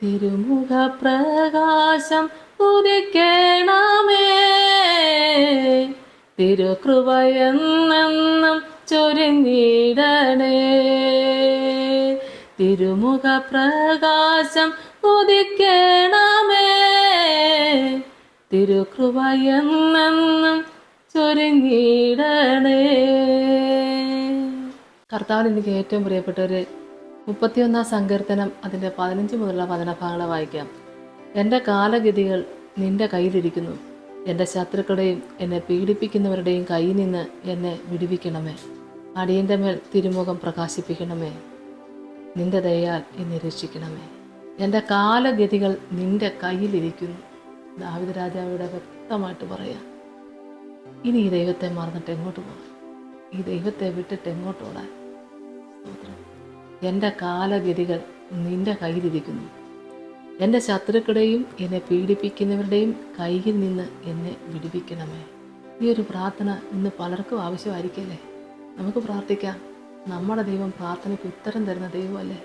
തിരുമുഖ പ്രകാശം ഉദിക്കണമേ, തിരുകൃപയെന്നെന്നും ചൊരിഞ്ഞിടണേ. തിരുമുഖ പ്രകാശം ഉദിക്കണമേ, തിരുകൃപയെന്നെന്നും ചൊരിഞ്ഞിടണേ. കർത്താവിന് എനിക്ക് ഏറ്റവും പ്രിയപ്പെട്ടവര് 31 സങ്കീർത്തനം അതിൻ്റെ 15 മുതലുള്ള വചനഭാഗങ്ങൾ വായിക്കാം. എൻ്റെ കാലഗതികൾ നിന്റെ കയ്യിലിരിക്കുന്നു. എൻ്റെ ശത്രുക്കളുടെയും എന്നെ പീഡിപ്പിക്കുന്നവരുടെയും കയ്യിൽ നിന്ന് എന്നെ വിടുവിക്കണമേ. അടിയൻ്റെ മേൽ തിരുമുഖം പ്രകാശിപ്പിക്കണമേ. നിന്റെ ദയയാൽ എന്നെ രക്ഷിക്കണമേ. എൻ്റെ കാലഗതികൾ നിന്റെ കയ്യിലിരിക്കുന്നു. ദാവീദ് രാജാവിടെ വ്യക്തമായിട്ട് പറയാം. ഇനി ഈ ദൈവത്തെ മറന്നിട്ട് എങ്ങോട്ട് പോകാൻ? ഈ ദൈവത്തെ വിട്ടിട്ട് എങ്ങോട്ട് ഓടാൻ? എൻ്റെ കാലഗതികൾ നിന്റെ കയ്യിലിരിക്കുന്നു. എൻ്റെ ശത്രുക്കളുടെയും എന്നെ പീഡിപ്പിക്കുന്നവരുടെയും കയ്യിൽ നിന്ന് എന്നെ വിടുവിക്കണമേ. ഈ ഒരു പ്രാർത്ഥന ഇന്ന് പലർക്കും ആവശ്യമായിരിക്കല്ലേ? നമുക്ക് പ്രാർത്ഥിക്കാം. നമ്മുടെ ദൈവം പ്രാർത്ഥനയ്ക്ക് ഉത്തരം തരുന്ന ദൈവമല്ലേ?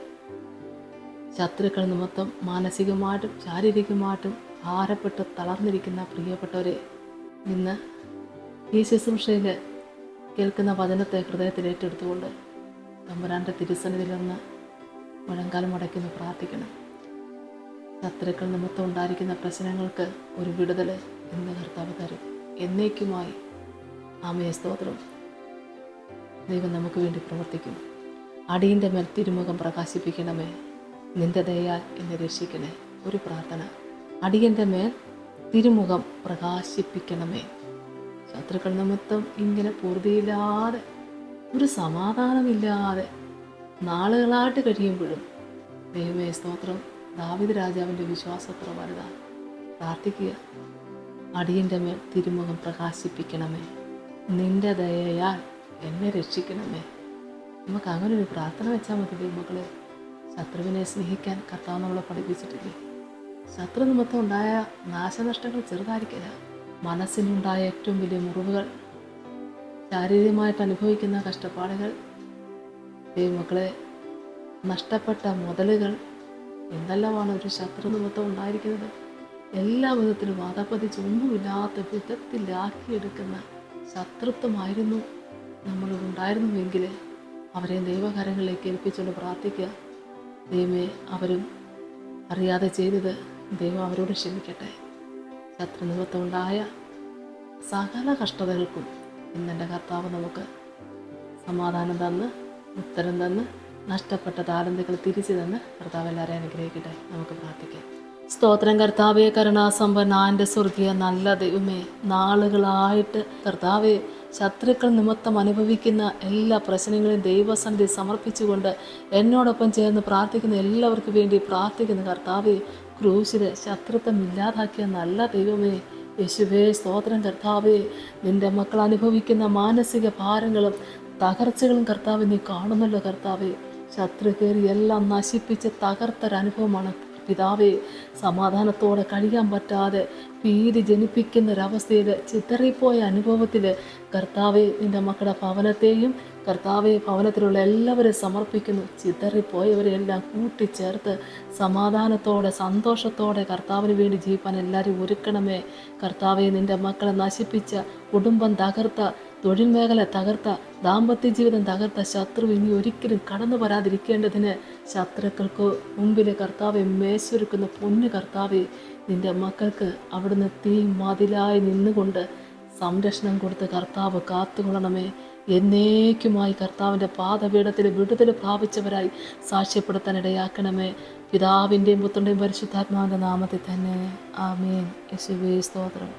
ശത്രുക്കൾ നിമിത്തം മാനസികമായിട്ടും ശാരീരികമായിട്ടും ഭാരപ്പെട്ട് തളർന്നിരിക്കുന്ന പ്രിയപ്പെട്ടവരെ, ഇന്ന് ഈ ശുശ്രൂഷയിൽ കേൾക്കുന്ന വചനത്തെ ഹൃദയത്തിൽ ഏറ്റെടുത്തുകൊണ്ട് തമ്പുരാൻ്റെ തിരുസന്നിധിയിലൊന്ന് മുഴങ്കാലം മുടക്കി പ്രാർത്ഥിക്കണം. ശത്രുക്കൾ നിമിത്തം ഉണ്ടായിരിക്കുന്ന പ്രശ്നങ്ങൾക്ക് ഒരു വിടുതൽ ഇന്ന് കർത്താവ് തരും എന്നേക്കുമായി. ആമേൻ, സ്തോത്രം. ദൈവം നമുക്ക് വേണ്ടി പ്രവർത്തിക്കും. അടിയൻ്റെ മേൽ തിരുമുഖം പ്രകാശിപ്പിക്കണമേ. നിന്റെ ദയയാൽ എന്നെ രക്ഷിക്കണേ. ഒരു പ്രാർത്ഥന. അടിയൻ്റെ മേൽ തിരുമുഖം പ്രകാശിപ്പിക്കണമേ. ശത്രുക്കൾ നിമിത്തം ഇങ്ങനെ പൂർത്തിയില്ലാതെ, ഒരു സമാധാനമില്ലാതെ നാളുകളായിട്ട് കഴിയുമ്പോഴും ദൈവമേ സ്തോത്രം, ദാവീദ് രാജാവിൻ്റെ വിശ്വാസത്ര വലുതാണ്. പ്രാർത്ഥിക്കുക. അടിയൻ്റെ മേൽ തിരുമുഖം പ്രകാശിപ്പിക്കണമേ. നിന്റെ ദയയാൽ എന്നെ രക്ഷിക്കണമേ. നമുക്ക് അങ്ങനെ ഒരു പ്രാർത്ഥന വെച്ചാൽ മതി ദൈവമക്കളെ. ശത്രുവിനെ സ്നേഹിക്കാൻ കർത്താവ് നമ്മളെ പഠിപ്പിച്ചിട്ടില്ലേ? ശത്രു നിമിത്തം ഉണ്ടായ നാശനഷ്ടങ്ങൾ ചെറുതായിരിക്കില്ല. മനസ്സിനുണ്ടായ ഏറ്റവും വലിയ മുറിവുകൾ, ശാരീരികമായിട്ട് അനുഭവിക്കുന്ന കഷ്ടപ്പാടുകൾ, ദൈവമക്കളെ നഷ്ടപ്പെട്ട മുതലുകൾ, എന്തെല്ലാമാണ് ഒരു ശത്രു നിമിത്തം ഉണ്ടായിരിക്കുന്നത്. എല്ലാ വിധത്തിലും വാദപ്പതിച്ച് ഒന്നുമില്ലാത്ത വിധത്തിലാക്കിയെടുക്കുന്ന ശത്രുത്വമായിരുന്നു നമ്മളിലുണ്ടായിരുന്നുവെങ്കിൽ അവരെ ദൈവകരങ്ങളിലേക്ക് ഏൽപ്പിച്ചുകൊണ്ട് പ്രാർത്ഥിക്കുക. ദൈവമേ, അവരും അറിയാതെ ചെയ്തത് ദൈവം അവരോട് ക്ഷമിക്കട്ടെ. ശത്രു നിമിത്തം ഉണ്ടായ സകല കഷ്ടതകൾക്കും ഇന്നെൻ്റെ കർത്താവ് നമുക്ക് സമാധാനം തന്ന്, ഉത്തരം തന്ന്, നഷ്ടപ്പെട്ട താലന്തുകൾ തിരിച്ചു തന്ന് കർത്താവ് എല്ലാവരെയും അനുഗ്രഹിക്കട്ടെ. നമുക്ക് പ്രാർത്ഥിക്കാം. സ്തോത്രം കർത്താവേ, കരുണാസമ്പന്ന എൻ്റെ സ്വർഗീയ നല്ല ദൈവമേ, നാളുകളായിട്ട് കർത്താവേ ശത്രുക്കൾ നിമിത്തം അനുഭവിക്കുന്ന എല്ലാ പ്രശ്നങ്ങളെയും ദൈവസന്നിധി സമർപ്പിച്ചുകൊണ്ട് എന്നോടൊപ്പം ചേർന്ന് പ്രാർത്ഥിക്കുന്ന എല്ലാവർക്കും വേണ്ടി പ്രാർത്ഥിക്കുന്ന കർത്താവേ, ക്രൂശിൽ ശത്രുത്വം ഇല്ലാതാക്കിയ നല്ല ദൈവമേ, യേശുവേ സ്തോത്രം കർത്താവേ. നിൻ്റെ മക്കൾ അനുഭവിക്കുന്ന മാനസിക ഭാരങ്ങളും തകർച്ചകളും കർത്താവേ നീ കാണുന്നല്ലോ കർത്താവേ. ശത്രു കയറി എല്ലാം നശിപ്പിച്ച് തകർത്തൊരനുഭവമാണ് പിതാവേ. സമാധാനത്തോടെ കഴിയാൻ പറ്റാതെ ഭീതി ജനിപ്പിക്കുന്നൊരവസ്ഥയിൽ ചിതറിപ്പോയ അനുഭവത്തിൽ കർത്താവെ നിൻ്റെ മക്കളുടെ ഭവനത്തെയും കർത്താവെ ഭവനത്തിലുള്ള എല്ലാവരെയും സമർപ്പിക്കുന്നു. ചിതറിപ്പോയവരെല്ലാം കൂട്ടിച്ചേർത്ത് സമാധാനത്തോടെ സന്തോഷത്തോടെ കർത്താവിന് വേണ്ടി ജീവിക്കാൻ എല്ലാവരും ഒരുക്കണമേ. കർത്താവെ നിൻ്റെ മക്കളെ നശിപ്പിച്ച, കുടുംബം തകർത്ത, തൊഴിൽ മേഖല തകർത്ത, ദാമ്പത്യ ജീവിതം തകർത്ത ശത്രു ഇനി ഒരിക്കലും കടന്നു വരാതിരിക്കേണ്ടതിന് ശത്രുക്കൾക്ക് മുമ്പിൽ കർത്താവെ മേശൊരുക്കുന്ന പൊന്നു കർത്താവെ, നിൻ്റെ മക്കൾക്ക് അവിടുന്ന് തീ മതിലായി നിന്നുകൊണ്ട് സംരക്ഷണം കൊടുത്ത് കർത്താവ് കാത്തുകൊള്ളണമേ. എന്നേക്കുമായി കർത്താവിൻ്റെ പാദപീഠത്തിൽ വിടുതൽ പ്രാപിച്ചവരായി സാക്ഷ്യപ്പെടുത്താൻ ഇടയാക്കണമേ. പിതാവിൻ്റെയും പുത്രൻ്റെയും പരിശുദ്ധാത്മാവിൻ്റെ നാമത്തിൽ തന്നെ. ആമേൻ. യേശുവേ സ്തോത്രം.